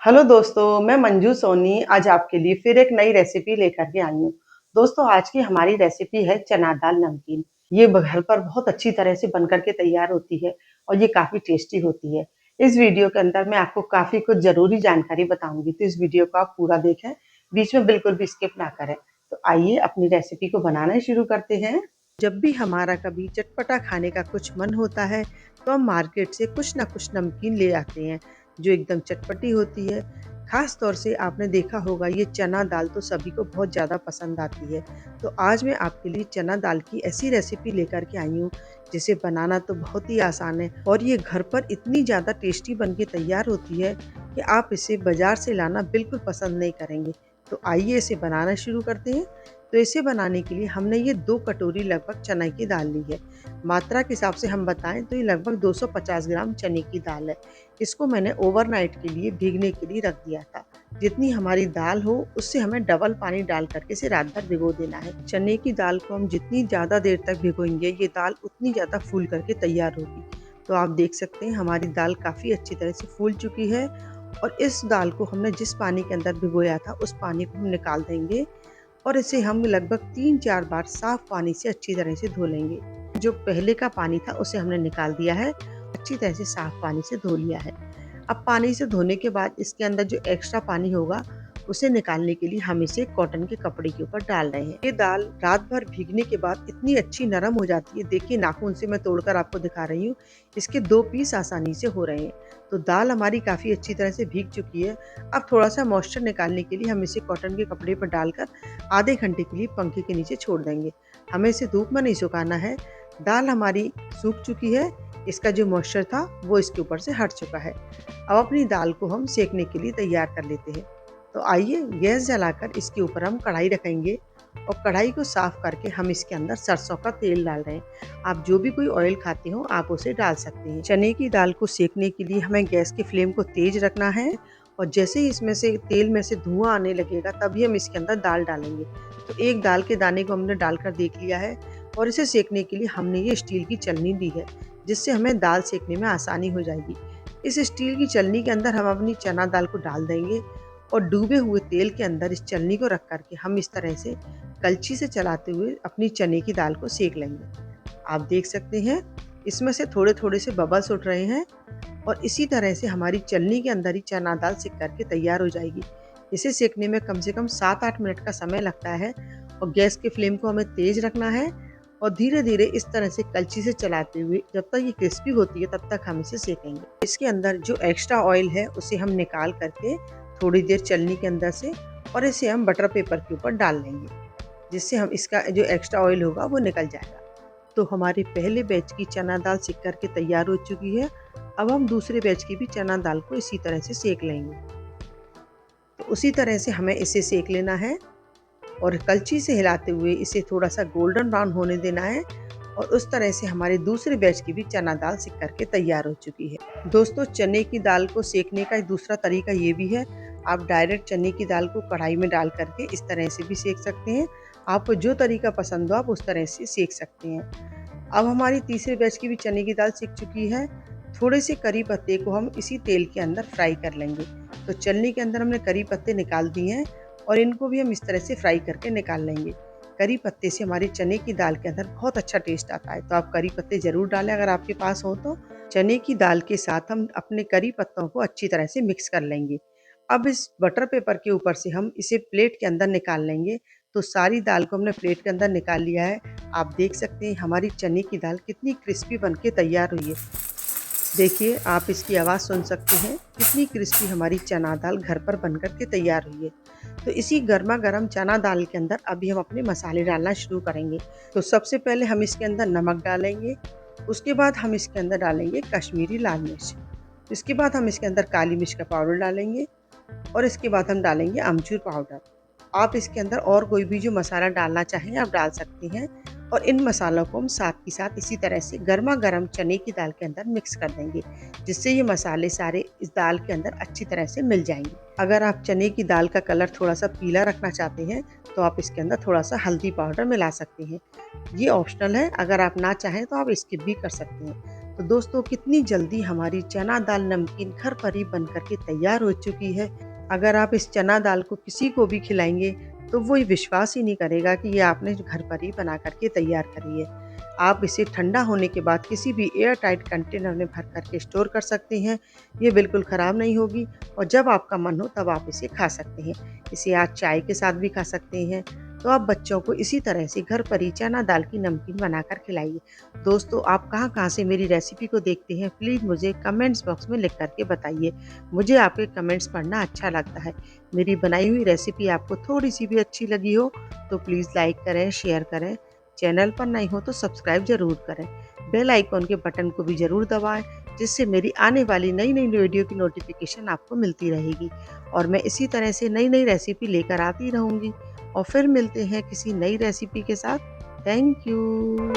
Hello दोस्तों, मैं मंजू सोनी आज आपके लिए फिर एक नई रेसिपी लेकर के आई हूँ। दोस्तों, आज की हमारी रेसिपी है चना दाल नमकीन। ये घर पर बहुत अच्छी तरह से बनकर के तैयार होती है और ये काफ़ी टेस्टी होती है। इस वीडियो के अंदर मैं आपको काफ़ी कुछ ज़रूरी जानकारी बताऊँगी, तो इस वीडियो को आप पूरा देखें, बीच में बिल्कुल भी स्किप ना करें। तो आइए अपनी रेसिपी को बनाना शुरू करते हैं। जब भी हमारा कभी चटपटा खाने का कुछ मन होता है, तो हम मार्केट से कुछ ना कुछ नमकीन ले आते हैं जो एकदम चटपटी होती है। ख़ास तौर से आपने देखा होगा ये चना दाल तो सभी को बहुत ज़्यादा पसंद आती है। तो आज मैं आपके लिए चना दाल की ऐसी रेसिपी लेकर के आई हूँ जिसे बनाना तो बहुत ही आसान है और ये घर पर इतनी ज़्यादा टेस्टी बन के तैयार होती है कि आप इसे बाज़ार से लाना बिल्कुल पसंद नहीं करेंगे। तो आइए इसे बनाना शुरू करते हैं। तो इसे बनाने के लिए हमने ये 2 कटोरी लगभग चने की दाल ली है। मात्रा के हिसाब से हम बताएँ तो ये लगभग 250 ग्राम चने की दाल है। इसको मैंने ओवरनाइट के लिए भीगने के लिए रख दिया था। जितनी हमारी दाल हो उससे हमें डबल पानी डाल करके इसे रात भर भिगो देना है। चने की दाल को हम जितनी ज़्यादा देर तक भिगोएंगे ये दाल उतनी ज़्यादा फूल करके तैयार होगी। तो आप देख सकते हैं हमारी दाल काफ़ी अच्छी तरह से फूल चुकी है और इस दाल को हमने जिस पानी के अंदर भिगोया था उस पानी को हम निकाल देंगे और इसे हम लगभग 3-4 बार साफ पानी से अच्छी तरह से धो लेंगे। जो पहले का पानी था उसे हमने निकाल दिया है, अच्छी तरह से साफ पानी से धो लिया है। अब पानी से धोने के बाद इसके अंदर जो एक्स्ट्रा पानी होगा उसे निकालने के लिए हम इसे कॉटन के कपड़े के ऊपर डाल रहे हैं। ये दाल रात भर भीगने के बाद इतनी अच्छी नरम हो जाती है, देखिए नाखून से मैं तोड़कर आपको दिखा रही हूँ। इसके 2 पीस आसानी से हो रहे हैं। तो दाल हमारी काफ़ी अच्छी तरह से भीग चुकी है। अब थोड़ा-सा मॉइस्चर निकालने के लिए हम इसे कॉटन के कपड़े पर डालकर आधे घंटे के लिए पंखे के नीचे छोड़ देंगे। हमें इसे धूप में नहीं सुखाना है। दाल हमारी सूख चुकी है, इसका जो मॉइस्चर था वो इसके ऊपर से हट चुका है। अब अपनी दाल को हम सेकने के लिए तैयार कर लेते हैं। तो आइए गैस जलाकर इसके ऊपर हम कढ़ाई रखेंगे और कढ़ाई को साफ करके हम इसके अंदर सरसों का तेल डाल रहे हैं। आप जो भी कोई ऑयल खाते हो आप उसे डाल सकते हैं। चने की दाल को सेकने के लिए हमें गैस की फ्लेम को तेज रखना है और जैसे ही इसमें से तेल में से धुआं आने लगेगा तभी हम इसके अंदर दाल डालेंगे। तो एक दाल के दाने को हमने डालकर देख लिया है और इसे सेकने के लिए हमने ये स्टील की चलनी ली है जिससे हमें दाल सेकने में आसानी हो जाएगी। इस स्टील की चलनी के अंदर हम अपनी चना दाल को डाल देंगे और डूबे हुए तेल के अंदर इस चलनी को रख करके हम इस तरह से कलछी से चलाते हुए अपनी चने की दाल को सेक लेंगे। आप देख सकते हैं इसमें से थोड़े थोड़े से बबल्स उठ रहे हैं और इसी तरह से हमारी चलनी के अंदर ही चना दाल सिक करके तैयार हो जाएगी। इसे सेकने में कम से कम 7-8 मिनट का समय लगता है और गैस के फ्लेम को हमें तेज रखना है और धीरे धीरे इस तरह से कलछी से चलाते हुए जब तक ये क्रिस्पी होती है तब तक हम इसे सेकेंगे। इसके अंदर जो एक्स्ट्रा ऑयल है उसे हम निकाल करके थोड़ी देर चलनी के अंदर से और इसे हम बटर पेपर के ऊपर डाल लेंगे जिससे हम इसका जो एक्स्ट्रा ऑयल होगा वो निकल जाएगा। तो हमारे पहले बैच की चना दाल सिक करके तैयार हो चुकी है। अब हम दूसरे बैच की भी चना दाल को इसी तरह से सेक लेंगे। तो उसी तरह से हमें इसे सेक लेना है और कलछी से हिलाते हुए इसे थोड़ा सा गोल्डन ब्राउन होने देना है और उस तरह से हमारे दूसरे बैच की भी चना दाल सिक करके तैयार हो चुकी है। दोस्तों, चने की दाल को सेकने का एक दूसरा तरीका ये भी है, आप डायरेक्ट चने की दाल को कढ़ाई में डाल करके इस तरह से भी सेक सकते हैं। आपको जो तरीका पसंद हो आप उस तरह से सेक सकते हैं। अब हमारी तीसरे बैच की भी चने की दाल सिक चुकी है। थोड़े से करी पत्ते को हम इसी तेल के अंदर फ्राई कर लेंगे। तो चलनी के अंदर हमने करी पत्ते निकाल दिए हैं और इनको भी हम इस तरह से फ्राई करके निकाल लेंगे। करी पत्ते से हमारी चने की दाल के अंदर बहुत अच्छा टेस्ट आता है, तो आप करी पत्ते ज़रूर डालें अगर आपके पास हो तो। चने की दाल के साथ हम अपने करी पत्तों को अच्छी तरह से मिक्स कर लेंगे। अब इस बटर पेपर के ऊपर से हम इसे प्लेट के अंदर निकाल लेंगे। तो सारी दाल को हमने प्लेट के अंदर निकाल लिया है। आप देख सकते हैं हमारी चने की दाल कितनी क्रिस्पी बनके तैयार हुई है। देखिए आप इसकी आवाज़ सुन सकते हैं कितनी क्रिस्पी हमारी चना दाल घर पर बनकर के तैयार हुई है। तो इसी गर्मा गर्म चना दाल के अंदर अभी हम अपने मसाले डालना शुरू करेंगे। तो सबसे पहले हम इसके अंदर नमक डालेंगे, उसके बाद हम इसके अंदर डालेंगे कश्मीरी लाल मिर्च, इसके बाद हम इसके अंदर काली मिर्च का पाउडर डालेंगे और इसके बाद हम डालेंगे अमचूर पाउडर। आप इसके अंदर और कोई भी जो मसाला डालना चाहें आप डाल सकती हैं और इन मसालों को हम साथ ही साथ इसी तरह से गर्मा गर्म चने की दाल के अंदर मिक्स कर देंगे जिससे ये मसाले सारे इस दाल के अंदर अच्छी तरह से मिल जाएंगे। अगर आप चने की दाल का कलर थोड़ा सा पीला रखना चाहते हैं तो आप इसके अंदर थोड़ा सा हल्दी पाउडर मिला सकते हैं। ये ऑप्शनल है, अगर आप ना चाहें तो आप स्किप भी कर सकते हैं। तो दोस्तों कितनी जल्दी हमारी चना दाल नमकीन घर पर ही बन कर के तैयार हो चुकी है। अगर आप इस चना दाल को किसी को भी खिलाएँगे तो वो ये विश्वास ही नहीं करेगा कि ये आपने घर पर ही बना कर के तैयार करी है। आप इसे ठंडा होने के बाद किसी भी एयर टाइट कंटेनर में भर कर के स्टोर कर सकते हैं। ये बिल्कुल ख़राब नहीं होगी और जब आपका मन हो तब आप इसे खा सकते हैं। इसे आप चाय के साथ भी खा सकते हैं। तो आप बच्चों को इसी तरह से घर पर ही चना दाल की नमकीन बनाकर खिलाइए। दोस्तों आप कहाँ-कहाँ से मेरी रेसिपी को देखते हैं प्लीज़ मुझे कमेंट्स बॉक्स में लिख कर के बताइए। मुझे आपके कमेंट्स पढ़ना अच्छा लगता है। मेरी बनाई हुई रेसिपी आपको थोड़ी-सी भी अच्छी लगी हो तो प्लीज़ लाइक करें, शेयर करें। चैनल पर नए हो तो सब्सक्राइब ज़रूर करें। बेल आइकॉन के बटन को भी ज़रूर दबाएँ जिससे मेरी आने वाली नई-नई वीडियो की नोटिफ़िकेशन आपको मिलती रहेगी और मैं इसी तरह से नई-नई रेसिपी लेकर आती रहूँगी और फिर मिलते हैं किसी नई रेसिपी के साथ। Thank you.